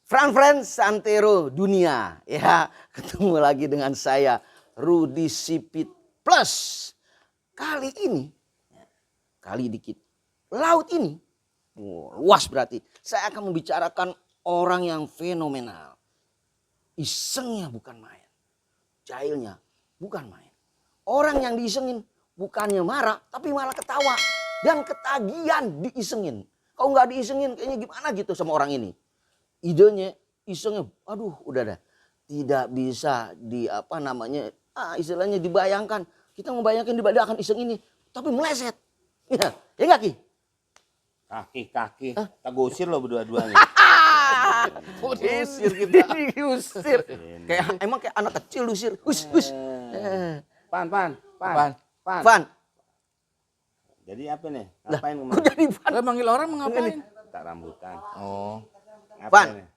Friends Santero Dunia, ya ketemu lagi dengan saya Rudi Sipit Plus. Kali ini, kali dikit, laut ini, luas berarti. Saya akan membicarakan orang yang fenomenal. Isengnya bukan main, jahilnya bukan main. Orang yang diisengin bukannya marah, tapi malah ketawa dan ketagihan diisengin. Kalau nggak diisengin, kayaknya gimana gitu sama orang ini. Idenya, isengnya, aduh udah dah. Tidak bisa istilahnya dibayangkan. Kita membayangkan dibayangkan iseng ini, tapi meleset. Ya enggak Ki? Kaki. Tak gusir lo berdua-duanya. Diusir kita. Diusir. Emang kayak anak kecil diusir. Hus. Pan. Jadi apa nih? Ngapain kemarin? Kok jadi Pan? Lo manggil orang ngapain? Tak rambutan. Oh. Pan.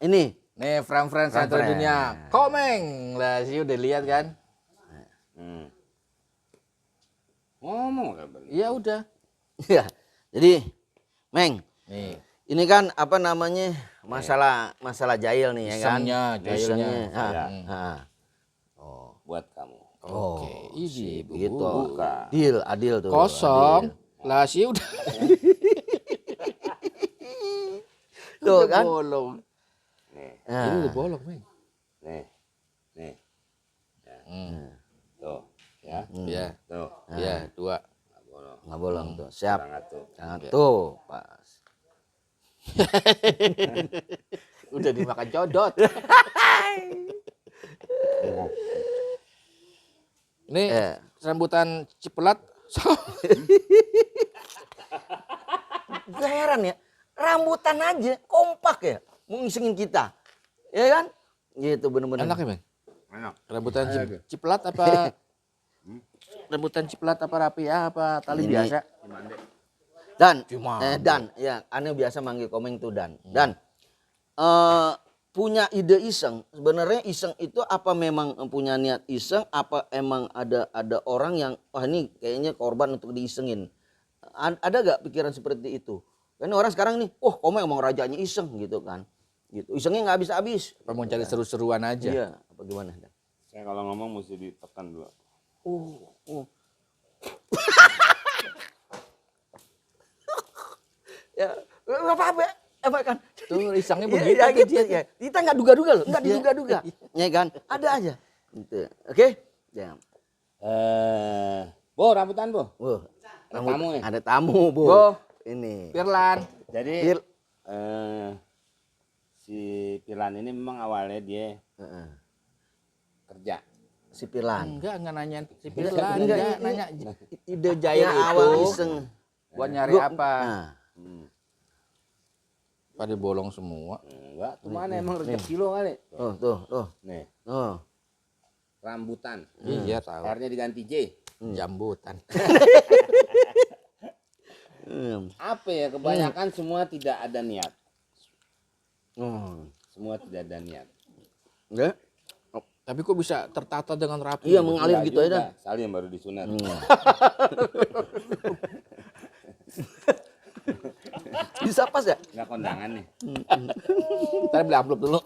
Ini. Nih friend Santero Dunia. Komeng. Lah sih udah lihat kan? Ngomong lah. Iya udah. Ya. Jadi, Meng. Nih. Ini kan masalah jahil nih ya kan? Jahilnya. Buat kamu. Oke, easy Gitu. Buka. Adil tuh. Kosong. Adil. Lah sih udah. Tuh Udah kan? bolong. Nih. Ini udah bolong, Meng. Nih. Ya. Tuh. Ya. Iya. Tuh. Iya, 2. Nggak bolong tuh. Siap. Jangan tuh. Tuh, pas. Udah dimakan codot. Ini rambutan cipelat. Gue heran ya. Rambutan aja kompak ya. Mengisengin kita. Ya kan? Gitu bener-bener. Enak ya, Bang? Enak. Rambutan cipelat apa? Rambutan cipelat apa rapia apa tali Ini. biasa? Dan ya aneh biasa manggil Komeng tuh Dan. Dan punya ide iseng. Sebenarnya iseng itu apa memang punya niat iseng, apa emang ada orang yang ini kayaknya korban untuk diisengin. Ada gak pikiran seperti itu? Karena orang sekarang nih, Komeng emang rajanya iseng gitu kan. Gitu. Isengnya nggak habis-habis. Apa mau cari seru-seruan aja? Iya, apa gimana? Dan? Saya kalau ngomong mesti ditekan dulu. Ya, nggak apa-apa ya. Apa kan? Tuh isengnya Iya, begitu. ya, gitu ya. Kita nggak duga-duga loh, nggak diduga-duga. Ya kan? Ada aja. Gitu. Oke? Ya. Bu, rambutan, Bu. Ada tamu ya? Ada tamu, Bu. Bu. Ini. Firlan. Jadi Fir. si Firlan ini memang awalnya dia kerja. Si Firlan. Enggak nanyain si Enggak, Firlan. enggak, Enggak ini- nanya Ide jahil itu awal iseng. buat nyari Gua- apa? Nah, Pada bolong semua. Enggak, cuman emang rezeki lo kali. tuh. Nih, Oh. rambutan. Iya tahu. R-nya diganti J. Jambutan. Apa ya, kebanyakan semua tidak ada niat. Oh. Semua tidak ada niat. Enggak? Tapi kok bisa tertata dengan rapi? Iya, mengalir Enggak gitu aja. juga. Dan. Salim baru disunat. Bisa pas ya? Enggak kondangan nih. Ntar beli amplop dulu.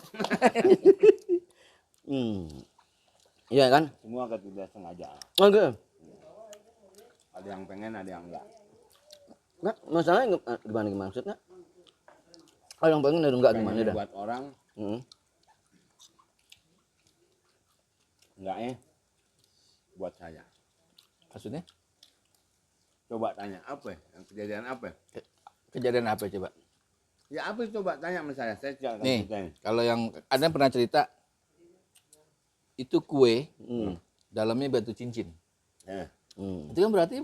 Iya kan? Semua tidak sengaja. Oke. Ada yang pengen, ada yang enggak. Nah, masalahnya gimana maksudnya? Kalau yang pengen enggak gimana Pengen dah? buat orang, enggaknya buat saya. Maksudnya? Coba tanya apa ya? Yang kejadian apa ya? Kejadian apa coba? Ya apa coba tanya sama saya jangan Nih, tanya. kalau yang ada pernah cerita itu kue dalamnya batu cincin. Itu kan berarti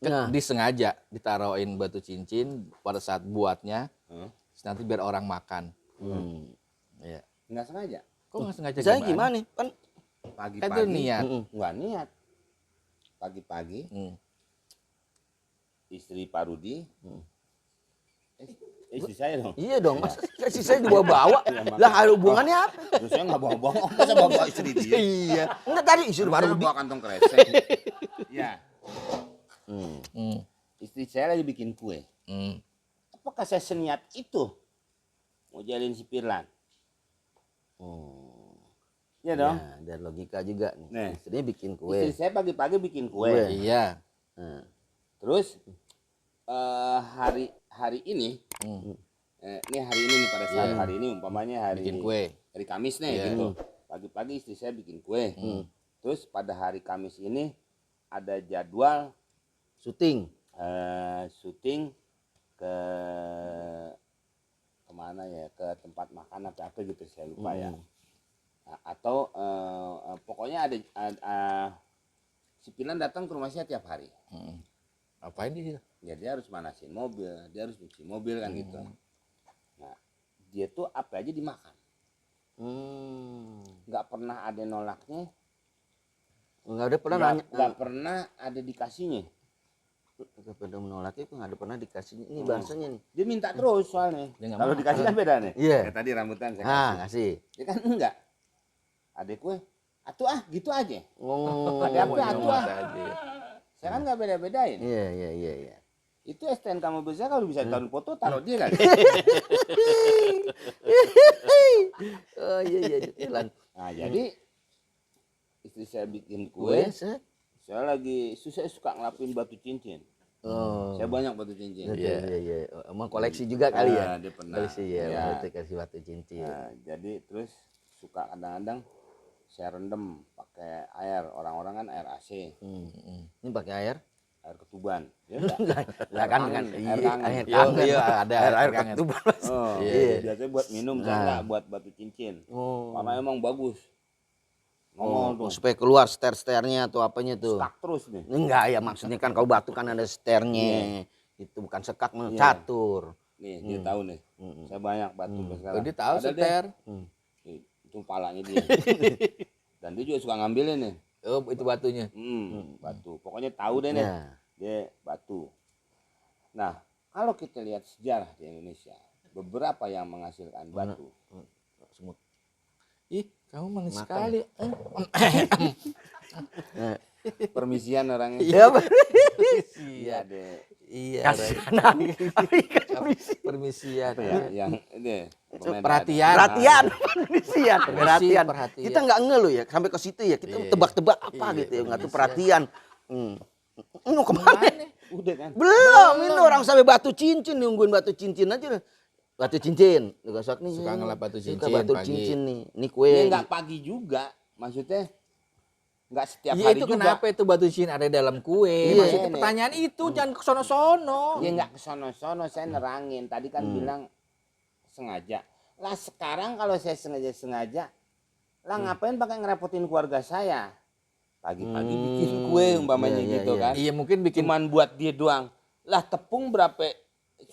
Nah. disengaja ditaruhin batu cincin pada saat buatnya, nanti biar orang makan. Iya. Enggak sengaja. Kok nggak sengaja Saya gimana? Kan Kan itu Pagi-pagi niat. enggak niat. Pagi-pagi istri Pak Rudi istri saya dong. iya dong, masa si saya dibawa-bawa. Lah ada hubungannya apa? Terus saya enggak bawa-bawa, masa bawa istri dia. Iya. Enggak tadi isu Baru baru bawa kantong kresek. Iya. Istri saya lagi bikin kue. Apakah saya seniat itu mau jalin si Firlan? Iya dong. Ya, dan logika juga nih. Nih. Istrinya bikin Istri kue. saya pagi-pagi bikin kue. Iya. Nah, Terus hari ini, ini hari ini nih pada saat hari ini umpamanya Bikin kue. hari Kamis nih Iya. gitu. Pagi-pagi istri saya bikin kue. Terus pada hari Kamis ini ada jadwal syuting. syuting ke kemana ya, ke tempat makan atau apa gitu saya lupa ya. Nah, atau pokoknya ada si Pilan datang ke rumah saya tiap hari. Apain di situ? Ya dia harus manasin mobil, dia harus cuci mobil kan gitu. Nah dia tuh apa aja dimakan, nggak pernah ada nolaknya, Enggak ada pernah nanya. nggak pernah ada dikasihnya. Enggak pernah menolak itu, enggak ada pernah dikasih. Ini bahasanya nih. Dia minta terus soalnya. Dia nggak Kalau mau. dikasih kan beda nih. Iya. Kayak tadi rambutan saya Ah, kasih. ngasih. Dia kan enggak. Adek kue, atuh gitu aja. Oh. Ada apa atuh Aja. Saya kan nggak beda-bedain. Iya, iya, iya, iya. Itu STNK mobil saya kalau bisa taruh foto taruh dia kan. Oh iya iya Pilan. Nah jadi istri saya bikin Kue, kue, saya lagi susah suka ngelapin batu cincin. Oh. Saya banyak batu cincin. Iya, iya, iya. Emang koleksi juga kali ya? Dia pernah. Koleksi ya, Ya. berarti kasih batu cincin. Nah, jadi terus suka kadang-kadang saya rendem pakai air. Orang-orang kan air AC, Ini pakai air? air ketuban. Ya enggak? Lah kan kan Air kangen. air Iya, kangen. iya, ada air air kangen. ketuban. Oh, Iya. biasanya buat minum, saya enggak buat batu cincin. Oh. Karena emang bagus. Oh, Ngomong tuh, supaya keluar ster-sternya atau apanya tuh. stuck terus nih. Enggak ya, maksudnya kan kalau batu kan ada sternya. Itu bukan sekak, catur. Nih, dia tahu nih. Saya banyak batu sekarang. Oh, dia tahu Ada seter. Nih, itu palanya dia. Dan dia juga suka ngambilin nih. Oh, itu batunya. Batu. Pokoknya tahu deh nih. Ya. Dia batu. Nah, kalau kita lihat sejarah di Indonesia, beberapa yang menghasilkan batu. Semut. Ih, kamu manis sekali. Permisian orangnya. Iya, Iya deh. Iya. kasihan. Permisian. Ya, yang ini pemain Perhatian. Perhatian, perhatian, perhatian. perhatian. Kita nggak nge lo ya, sampai ke situ ya. Kita tebak-tebak apa gitu ya, nggak tuh perhatian. Mau kemana? udah kan. Belum, ini orang sampai batu cincin, nungguin batu cincin aja. Batu cincin, lu gosok nih. Suka ngelap batu Suka cincin batu pagi. cincin nih. Ini kue. Dia nggak pagi juga, maksudnya nggak setiap Iya hari itu juga. kenapa itu batu cincin ada dalam kue? Iya. Maksudnya pertanyaan itu jangan ke sono-sono. Dia nggak kesono-sono, saya nerangin. Tadi kan bilang sengaja. Lah sekarang kalau saya sengaja, lah ngapain pakai ngerepotin keluarga saya? Pagi-pagi bikin kue umpamanya Iya, gitu iya. kan. Iya mungkin bikin Cuman buat dia doang. Lah tepung berapa?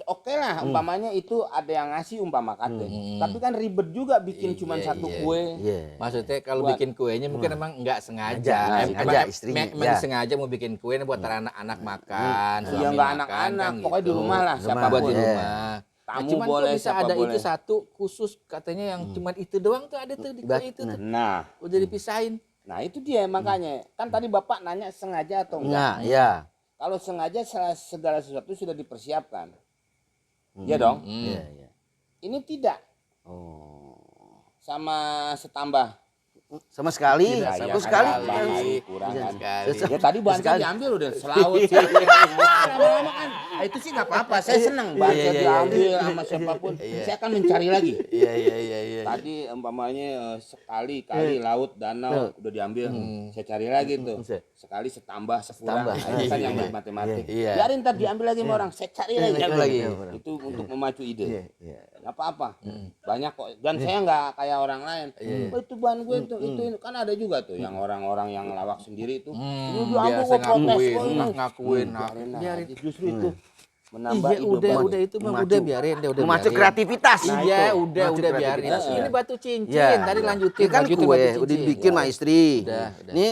Oke lah umpamanya itu ada yang ngasih umpama kate. Tapi kan ribet juga bikin cuman satu kue. Iya. maksudnya kalau Buat- bikin kuenya mungkin emang nggak sengaja. Sengaja istrinya, Emang ya. sengaja mau bikin kue buat anak-anak makan. Ya suami nggak makan, anak-anak, kan pokoknya di gitu. rumah lah Rumah. siapa Buat di Iya. rumah. Tamu cuman kok boleh, bisa siapa ada boleh. itu satu khusus katanya yang cuman itu doang tuh ada tuh di kue itu tuh. Nah, Udah dipisahin. nah itu dia makanya. Kan tadi Bapak nanya sengaja atau enggak. Enggak, ya. Kalau sengaja segala sesuatu sudah dipersiapkan. Iya dong. Iya, iya. Ini tidak Oh. sama setambah. Sama sekali, Tidak, sama iya, sekali. kali, kurang kan. Sekali. Ya tadi bahan saya Sekali. diambil udah selaut. Lama-lama kan. Nah, itu sih nggak apa-apa. Saya senang bahan saya diambil sama siapapun. Saya akan mencari lagi. Iya iya. Tadi umpamanya sekali kali laut danau udah diambil. Saya cari lagi tuh. Sekali setambah sekurang. Setambah. Itu kan yang matematik. Iya. Biarin ntar diambil lagi sama orang. Saya cari lagi. lagi. Itu untuk memacu ide. Iya. Nggak apa-apa. Banyak kok. Dan saya nggak kayak orang lain. Oh, itu bahan gue itu ini. Kan ada juga tuh yang orang-orang yang lawak sendiri itu. Ini diambil biasa gue protes. ngakuin. Biarin. Justru itu menambah Iya ide udah baru. itu mah udah biarin deh udah. Memacu biarin. kreativitas. Iya itu. udah Memacu biarin. kreativitas, Ini ya. batu cincin. Ya. Tadi lanjutin. Ini kan lanjutin kue, batu udah cincin. dibikin sama istri. Udah. Ini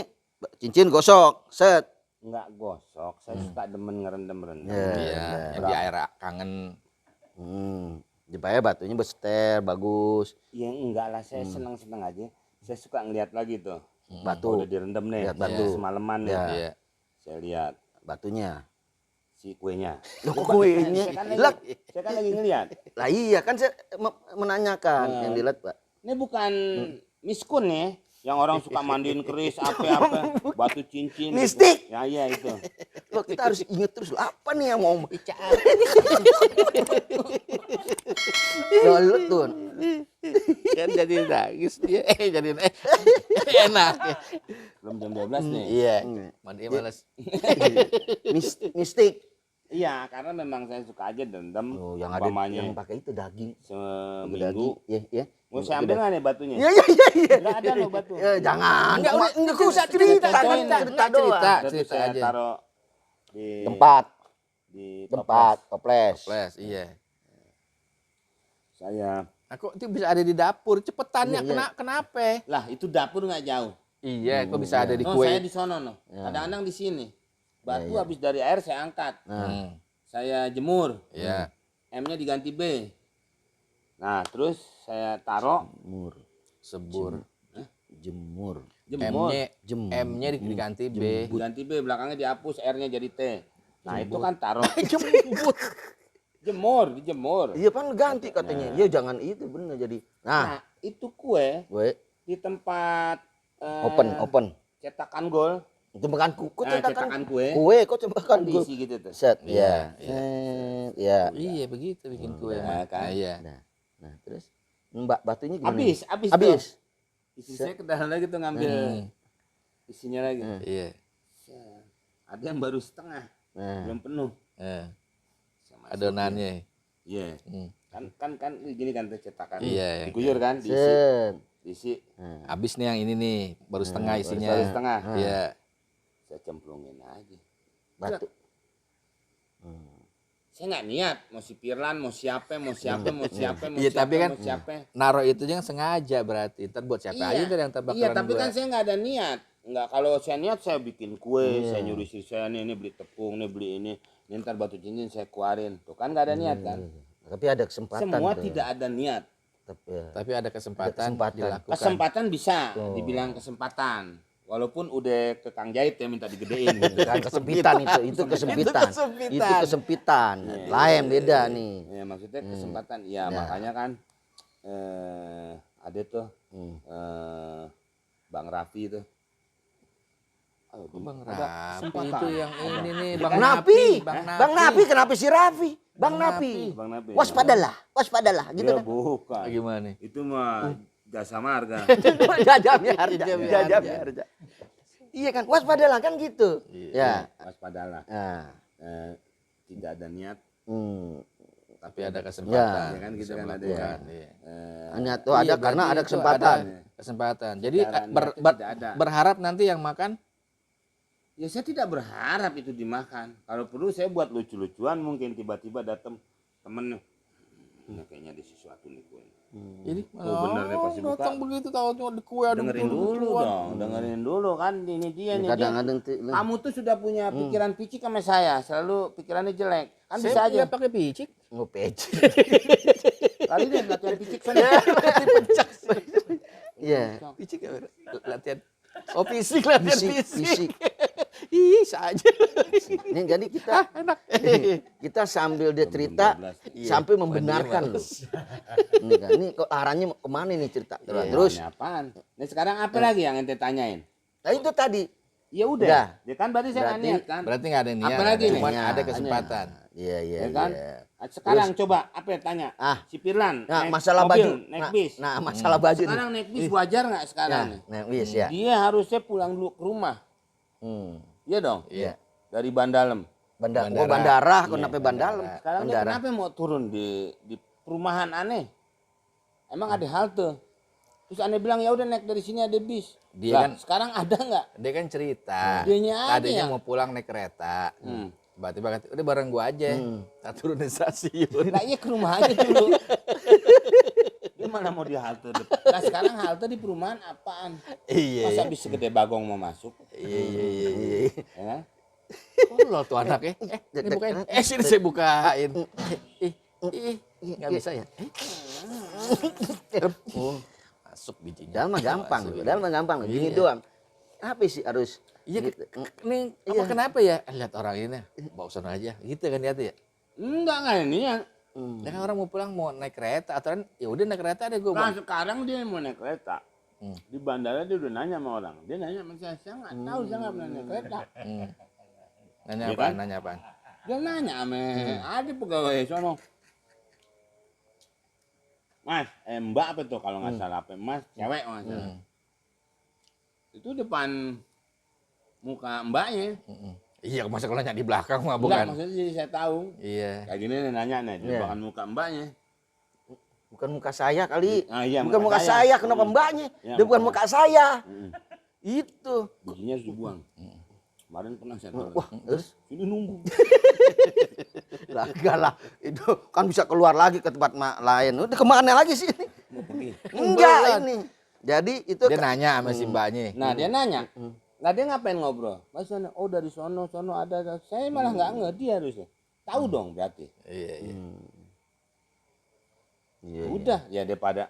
cincin gosok, set. Nggak gosok. Saya suka demen ngerendam-rendam. Iya, yang di air kangen. Supaya batunya berster, bagus. Ya enggak lah, saya senang-senang aja. Saya suka ngeliat lagi tuh. Batu. Udah direndam nih. Lihat batu. Semalaman nih. Ya. Iya. Saya lihat. batunya. Si kuenya. Loh, kok kuenya? Saya kan lagi ngeliat. Lah iya kan saya menanyakan yang dilihat Pak. Ini bukan miskun ya, yang orang suka mandiin keris apa batu cincin. Mistik. Gitu. Ya iya itu. Loh, kita harus ingat terus loh, apa nih yang mau Loh, tuh. Kan jadi nangis dia. Jadi enak. Belum jam 12 nih. Iya. Mandi malas. Mistik. Iya, karena memang saya suka aja dendam. Oh, yang ada umpamanya yang pakai itu daging. seminggu. Iya, iya. Mau saya ambil nggak nih batunya? Iya, iya, iya. Nggak ada loh batu. Jangan. Enggak usah cerita, cerita kan cerita. cerita doang. Terus cerita saya aja. taruh di Tempat toples. Flash, iya. saya. Aku itu bisa ada di dapur. Cepetannya Iya, iya. Kenapa? Lah, itu dapur nggak jauh. Iya, kok bisa ada di No, kue. saya di sono no. Kadang-kadang di sini. Batu habis dari air saya angkat. Saya jemur. Iya. M-nya diganti B. Nah, terus saya taruh Sebur. Jemur. jemur. M-nya diganti B. Diganti B, belakangnya dihapus, R-nya jadi T. Nah, itu kan taruh dijemur. Iya kan ganti katanya. Iya jangan itu bener jadi. Nah, itu kue gue di tempat open. cetakan gol. Itu bukan kuku Nah, cetakan kue. Kue kok coba kan Diisi gitu tuh. set. Iya, Iya. Iya. Iya, begitu bikin kue. Nah, Mak. kan. Nah, iya. Nah, terus Mbak batunya gimana? Habis. Habis. Isi saya ke dalam lagi tuh ngambil isinya lagi. Iya. Ada yang baru setengah, belum penuh. Saya masukin. Adonannya. Iya. Kan gini kan tuh cetakan. Iya, Diguyur kan, diisi. Set. Diisi. Habis nih yang ini nih, baru setengah isinya. Baru setengah. Iya. Saya cemplungin aja. Batu. Saya nggak niat mau si Pirlan, mau siapa. Iya, tapi kan mau siapa. naruh itu jangan sengaja berarti. Ntar buat siapa aja ntar yang tebak Iya, tapi kan saya nggak ada niat. Nggak, kalau saya niat saya bikin kue, saya nyuruh istri saya nih beli tepung, nih beli ini ntar batu cincin saya keluarin. Tuh kan nggak ada niat kan. Tapi ada kesempatan. Semua tuh. tidak ada niat. Tapi ada kesempatan, kesempatan. dilakukan. Kesempatan bisa dibilang kesempatan. Walaupun udah ke Kang Jahit ya minta digedein gitu. Kan kesempitan itu kesempitan. Itu kesempitan. Lain beda nih. Ya, maksudnya kesempatan. Ya, makanya kan ada tuh Bang Raffi tuh. Bang Rapi itu yang ini nih, Bang Napi. Bang Bang Napi kenapa si Raffi? Bang Napi. Bang Napi. Waspadalah gitu Ya, kan. bukan. Gimana nih? Itu mah jasa marga. Jajamnya harga. Iya kan, waspadalah kan gitu. Ya. Waspadalah. Nah. Tidak ada niat. Tapi ada kesempatan. Ya kan gitu Bisa kan ada melakukan, ya. iya. Hanya tuh ada Iya, karena berarti ada itu kesempatan. Kesempatan. Jadi Secara niat itu tidak ada. berharap nanti yang makan Ya saya tidak berharap itu dimakan. Kalau perlu saya buat lucu-lucuan mungkin tiba-tiba datang temennya. Ini kayaknya ada sesuatu nih kue. jadi bener nih pasti buka. datang begitu tahu cuma di kue ada Dengerin dulu dong, dengerin dulu kan ini dia nih. Kadang-kadang Kamu tuh sudah punya pikiran picik sama saya, selalu pikirannya jelek. Kan bisa saya aja. nggak pakai picik. ngopec. Kali ini latihan picik sana. Iya. Picik ya latihan. Oh fisik latihan Fisik. Ih saja. Nih jadi kita Enak. kita sambil dia cerita sampai membenarkan loh. Ini kan, ini kok arahnya kemana nih cerita? Terus, Ini apaan? Nah sekarang apa lagi yang ente tanyain? nah itu tadi. Ya Udah. udah. Ya kan berarti saya nggak Berarti- niat kan. Berarti nggak ada niat. Apalagi nih? Cuma Hanya- ada kesempatan. Iya iya. Ya kan? Iya. Sekarang coba apa ya tanya? Ah. Si Pirlan. Nah naik masalah mobil, baju. naik Nah, bis. nah masalah baju nih. Sekarang naik bis wajar nggak sekarang nih? Nah wis ya. Dia harusnya pulang dulu ke rumah. Iya dong. Iya. Dari Bandalem. Bandara, kenapa Bandalem? Sekarang dia kenapa mau turun di perumahan aneh? Emang ada halte. Terus aneh bilang ya udah naik dari sini ada bis. Dia Lah, kan- sekarang ada nggak? Dia kan cerita. Dianya aja Tadinya yang- mau pulang naik kereta. Tiba-tiba kata, udah bareng gua aja. Kita turun di stasiun. Nah iya ke rumah aja dulu. Dia mana mau di halte depan. Nah sekarang halte di perumahan apaan? Iya. Masa bis segede bagong mau masuk? Iya. Ya kan? Lo tuh anaknya. Ini bukain. Sini saya bukain. Nggak bisa ya. Masuk bijinya. Padahal mah gampang, padahal mah gampang. Gini Iya. doang. Apa sih harus Iya, Gitu. ini apa kenapa ya? Lihat orang ini, bawa sana aja. Gitu kan niatnya ya? Enggak ini ya. Ya kan orang mau pulang mau naik kereta, aturan ya udah naik kereta deh gue. Nah sekarang dia mau naik kereta. Hmm. Di bandara dia udah nanya sama orang. Dia nanya sama saya nggak tahu, saya nggak pernah naik kereta. Nanya Iya apaan? kan? Nanya apaan? Dia nanya sama ada pegawai sono. Mas, Mbak apa tuh kalau nggak salah apa? Mas, cewek nggak salah. Itu depan muka mbaknya. Iya, masa kalau nanya di belakang mah Enggak, bukan? maksudnya jadi saya tahu. Iya. Kayak gini nih nanya nih, di Iya. belakang muka mbaknya. Bukan muka saya kali. Ah, iya, bukan muka saya, kenapa mbaknya? Iya, Dia bukan muka saya. Mm. Itu. Bijinya harus dibuang. Kemarin pernah saya tahu. Wah, terus Sini nunggu. lah enggak lah. Itu kan bisa keluar lagi ke tempat lain. Udah kemana lagi sih ini? Mau pergi. Enggak ini. Jadi itu Dia nanya sama si mbaknya. Nah dia nanya, nah dia ngapain ngobrol? Mas sana, oh dari sono ada. Saya malah nggak ngerti dia harusnya. Tahu dong berarti. Iya, iya. Iya, Udah ya daripada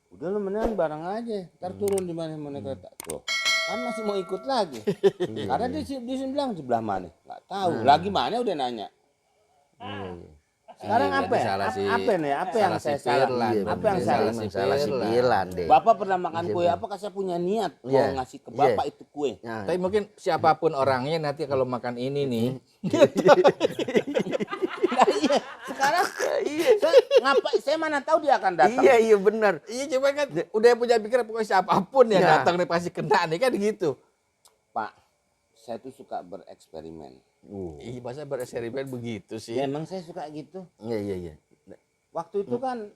udah lu mendingan bareng aja. Ntar turun di mana kereta. Tuh kan masih mau ikut lagi. Karena dia bilang sebelah mana? Nggak tahu. Lagi mana udah nanya. Sekarang Iya, apa ya? salah si- Apa nih? Apa yang salah si saya salah? Firlan. Iya, Apa yang bener. salah? Emang salah si Firlan deh. Bapak pernah makan kue, apakah saya punya niat Iya. mau ngasih ke bapak itu kue? Nah, Tapi mungkin siapapun orangnya nanti kalau makan ini nih, Nah, iya, sekarang saya mana tahu dia akan datang. iya benar. iya coba kan udah punya pikiran pokoknya siapapun yang Nah. datang nih pasti kena nih kan gitu. Pak, saya tuh suka bereksperimen. Iya bahasa bereksperimen begitu sih. Ya emang saya suka gitu. Iya. Waktu itu kan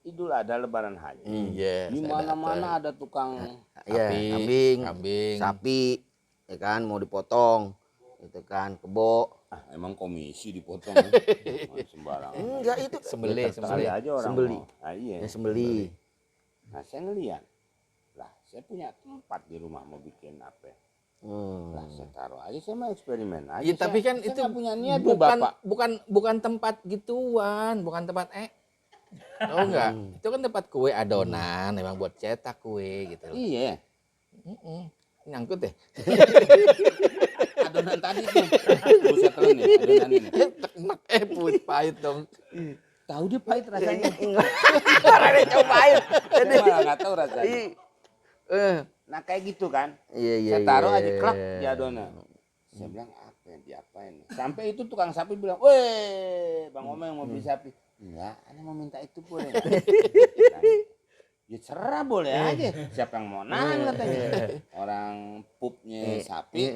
Idul Adha Lebaran Haji. Iya. Di saya mana-mana ada tukang. Iya, Sapi, kambing, kambing. sapi, ya kan mau dipotong, gitu kan, kebo. Ah, emang komisi dipotong. Sembarang. Enggak itu Sembelih, Sekali aja orang Sembeli. mau. Ah, iya. ya sembeli. Nah saya ngeliat. Lah saya punya tempat di rumah mau bikin apa. Lah saya taruh aja, saya mau eksperimen aja. Iya tapi kan saya itu nggak punya niat tuh bapak. bukan tempat gituan, bukan tempat Oh enggak, itu kan tempat kue adonan, memang buat cetak kue gitu loh. Iya. Nyangkut deh. Adonan tadi tuh. Buset telan nih adonan ini. Enak, pahit dong. Tahu dia pahit rasanya. Karena cobain. Saya malah nggak tahu rasanya. Eh, Nah kayak gitu kan. iya. Saya taruh aja klak di adonan. Saya bilang apa yang diapain? Sampai itu tukang sapi bilang, "Weh, Bang Omeng mau beli sapi." Enggak, ana mau minta itu boleh. Ya cerah boleh aja. Siapa yang mau nahan katanya. Orang pupnya sapi.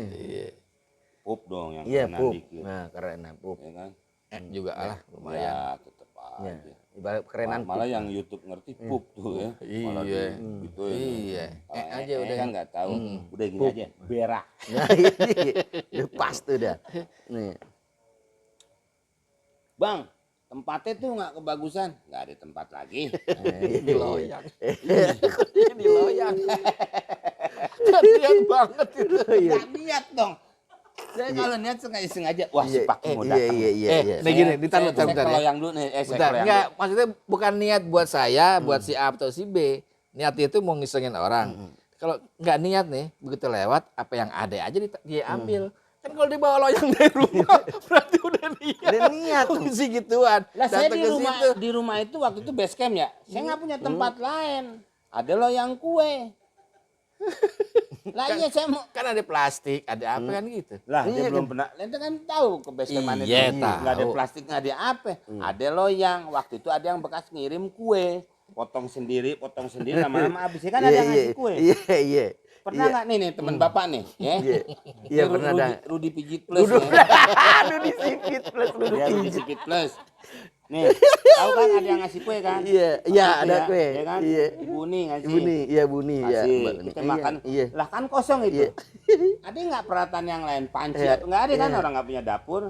Pup dong yang Iya, kanan pup. dikit. Nah, keren pup. Ya kan? Juga lah lumayan. Ya tetep Ya, aja. ibarat kerenan Malah pup. yang YouTube ngerti pup tuh ya. Malah Iya. gitu Iya. Aja udah. kan nggak tahu. Udah gini aja. Berak. Nah, ini udah pas tuh dah. Nih. Bang, tempatnya tuh nggak kebagusan. Nggak ada tempat lagi. Ini loyang. Ini loyang. Kan niat banget itu. Nggak niat dong. Saya kalau niat sengaja. Wah si Pak mau Iya, datang. iya. Nih gini, ditaruh Saya bentar ya. keloyang dulu nih. Saya Bentar, keloyang enggak, dulu. maksudnya bukan niat buat saya, buat si A atau si B. Niatnya itu mau ngisengin orang. Kalau nggak niat nih, begitu lewat, apa yang ada aja dia ambil. Kan kalau dibawa loyang dari rumah, berarti udah niat. Udah niat tuh. Ngisi gituan. Lah saya Datang di ke rumah situ. di rumah itu waktu itu base camp ya. Saya nggak punya tempat lain. Ada loyang kue. Lah iya saya mau. Kan ada plastik, ada apa kan gitu. Lah Iya, dia belum pernah. Ente kan tahu ke base camp mana Iya, itu. tahu. Nggak ada plastik, nggak ada apa. Ada loyang. Waktu itu ada yang bekas ngirim kue. Potong sendiri, lama-lama habis. Kan ada yang ngasih kue. Iya. Pernah nggak nih teman bapak nih? Ya? Iya, pernah dah. Rudi Pijit Plus. Ya. Aduh disipit plus Ya, Rudi Pijit Plus. Nih, tahu kan ada yang ngasih kue kan? Iya, ada kue. Ya kan? Iya. Ibu nih ngasih. Ibu nih, iya Buni ya. Ngasih. Mbak Kita Nih. makan. Iya. Lah kan kosong itu. Iya. Ada nggak peralatan yang lain? Panci Iya. atau nggak ada kan? Iya. Orang nggak punya dapur.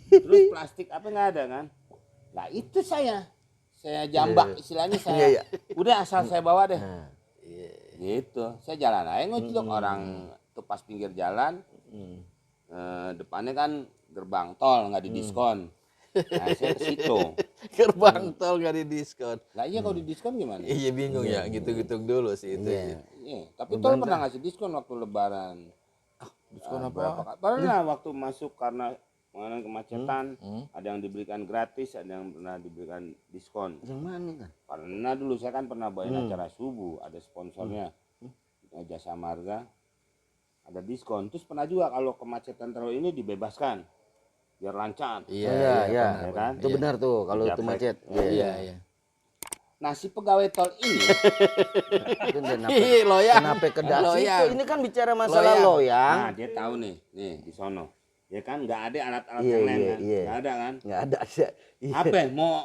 Terus plastik apa nggak ada kan? Lah itu saya jambak istilahnya saya. Iya, iya. Udah asal saya bawa deh. Nah, Gitu. Saya jalan aja ngucluk orang tuh pas pinggir jalan. Depannya kan gerbang tol nggak didiskon. Nah saya ke situ. Gerbang tol gak di diskon. Lah iya kalau didiskon gimana? Iya bingung ya, gitu-gitu dulu sih itu. Iya. Iya, tapi tol pernah ngasih diskon waktu lebaran. Diskon berapa apa? pernah waktu masuk karena mengenai kemacetan, Hmm. ada yang diberikan gratis, ada yang pernah diberikan diskon. Yang mana kan? Pernah dulu saya kan pernah bawain acara subuh, ada sponsornya, Jasa Marga, ada diskon. Terus pernah juga kalau kemacetan terlalu ini dibebaskan, biar lancar. Iya, Oh, iya, iya. pernah, Ya kan? Itu benar tuh kalau itu Japek. macet. Iya, iya. Nah si pegawai tol ini, Itu kenapa? Ih, loyang. Kenapa ke Dasi? Loyang. Ini kan bicara masalah Loyang. loyang. nah dia tahu nih di sono, ya kan nggak ada alat-alat Iya, yang lain iya, kan, iya. nggak ada kan? Nggak ada sih. Iya. Apa?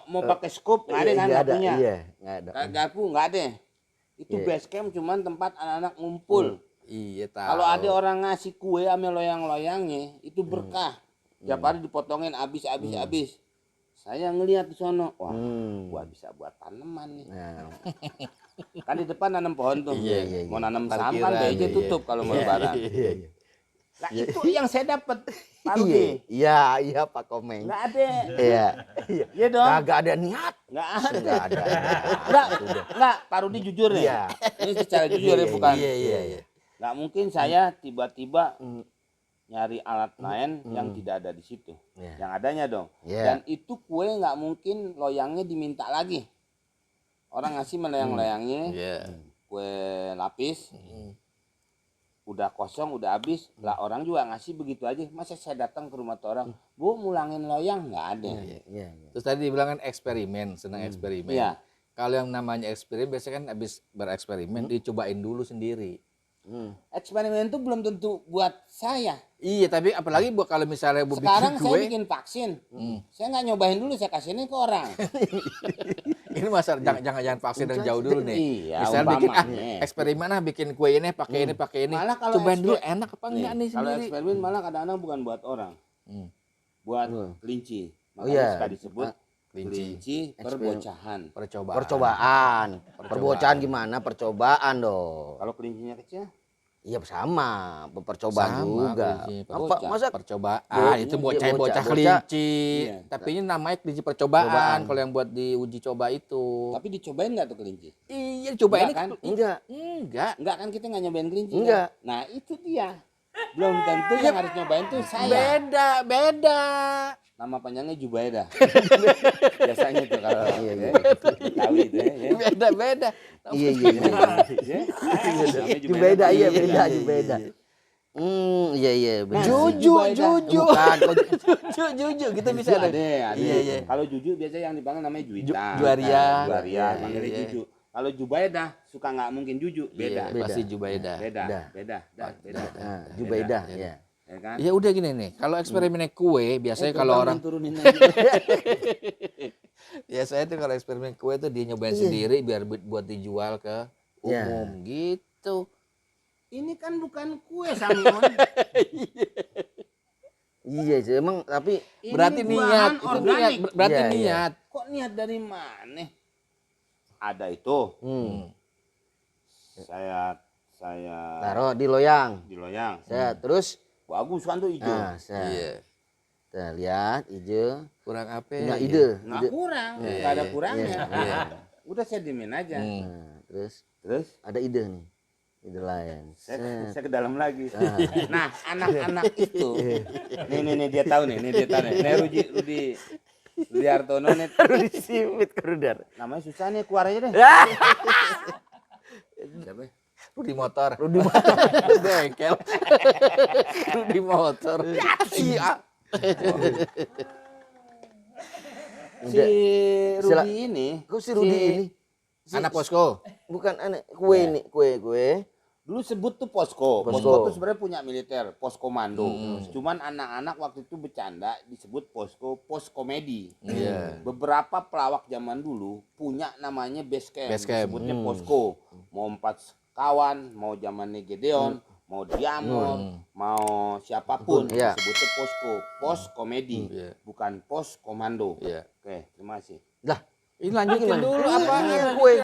Mau pakai scoop nggak ada kan? Nggak Nggak ada. punya. Iya, nggak ada. Garpu nggak ada. Itu Iya. base camp cuman tempat anak-anak ngumpul. Iya, tahu. Kalau ada orang ngasih kue sama loyang-loyangnya, itu berkah. Tiap hari dipotongin habis. Saya ngelihat di sono, wah, gua bisa buat tanaman nih. Nah, Kan di depan nanam pohon tuh. Iya, iya, Mau iya. nanam Parkiran, sampan, BJ iya, tutup kalau mau lebaran. iya, iya. Nah, itu yang saya dapat. Pak Iya, Rudi. iya, iya Pak Komeng. Nggak ada. Iya, iya. Iya dong. Kagak ada niat. Nggak ada. Nggak ada. Nggak, Pak Rudi jujur nih. Iya. Ini secara jujur ya, bukan. Iya, iya, iya. Nggak mungkin saya tiba-tiba nyari alat lain yang tidak ada di situ. Iya. Yang adanya dong. Iya. Dan itu kue nggak mungkin loyangnya diminta lagi. Orang ngasih melayang-layangnya Iya. kue lapis, udah kosong, udah habis. Lah orang juga ngasih begitu aja. Masa saya datang ke rumah tuh orang, Bu mulangin loyang, nggak ada. Iya, iya. Terus tadi dibilang kan eksperimen, senang eksperimen. Iya. Kalau yang namanya eksperimen biasanya kan habis bereksperimen dicobain dulu sendiri. Eksperimen itu belum tentu buat saya. Iya, tapi apalagi buat kalau misalnya bu Sekarang bikin saya kue, bikin vaksin. Saya nggak nyobain dulu, saya kasihnya ke orang. ini masalah jangan vaksin yang jauh dulu nih. Iya, Misalnya bikin umpamanya. eksperimen bikin kue ini pakai ini pakai ini. Malah kalau Cobain dulu eksper- enak apa enggak nih Kalau sendiri. eksperimen malah kadang-kadang bukan buat orang, buat kelinci. Makanya iya. suka disebut Kelinci. kelinci perbocahan. Percobaan. Percobaan. Percobaan gimana? Percobaan dong. Kalau kelincinya kecil, Iya sama, percobaan juga. kelinci, Apa bocah. masa Percobaan itu Iya, bocah bocah. kelinci. Iya. Tapi ini namanya kelinci percobaan Percobaan. kalau yang buat diuji coba itu. tapi dicobain nggak tuh kelinci? Iya, coba ini Enggak kan? enggak? Enggak. Enggak kan, kita nggak nyobain kelinci. Enggak. Kan? Nah itu dia. Belum tentu yang harus nyobain tuh saya. Beda. Nama panjangnya Jubaida. Biasanya tuh kalau Iya. tahu itu ya. Beda. Iya, iya, iya. Ya. Namanya Beda, iya, Iya, beda, iya, beda. Iya, iya, benar. Juju. Bukan, kok Juju kita bisa Ada, ada. ada. Iya. Kalau Juju biasanya yang dipanggil namanya Juwita. Juaria. Juaria, Iya, panggilnya iya. Juju. Kalau Jubaida suka nggak mungkin Juju, beda. Iya, pasti Jubaida. Beda. Nah, Jubaida, ya. Ya kan? Ya udah gini nih, kalau eksperimennya kue biasanya kalau orang turunin aja. ya saya tuh kalau eksperimen kue tuh dia nyobain sendiri biar buat dijual ke Iya. umum gitu. Ini kan bukan kue Samion. Iya sih, emang tapi Ini Berarti bahan niat, itu organik. niat, berarti Iya, iya. niat. Kok niat dari mana? Ada itu. Saya taruh di loyang. di loyang. Saya terus Bagus kan tuh hijau. nah, saya Iya. kita lihat hijau. Kurang apa? Punya ya? ide. Nggak kurang, nggak ada kurangnya. Udah saya diemin aja. Nah, terus Terus ada ide nih. Ide lain. saya ke dalam lagi. Nah, anak-anak itu, nih dia tahu nih, Nih Rudi Hartono nih, Rudi Sipit Kerudar. namanya susah nih, keluar aja deh. Siapa? Rudi motor. Rudi motor. Bengkel. Rudi motor. Iya. Si Rudi ini, Kok si Rudi ini? Anak posko. Bukan aneh, kue ini, kue. dulu sebut tuh posko. Posko. Posko tuh sebenarnya punya militer, pos komando. Cuman anak-anak waktu itu bercanda disebut posko, pos komedi. Iya. Beberapa pelawak zaman dulu punya namanya base camp. Base camp. Disebutnya posko. Mau 4 kawan, mau zamannya Gedeon, mau Diamond, mau siapapun, Iya. disebutnya posko, pos komedi, Iya. bukan pos komando. Iya. Oke, terima kasih. Lah, Ini lanjutin dulu apa? kue.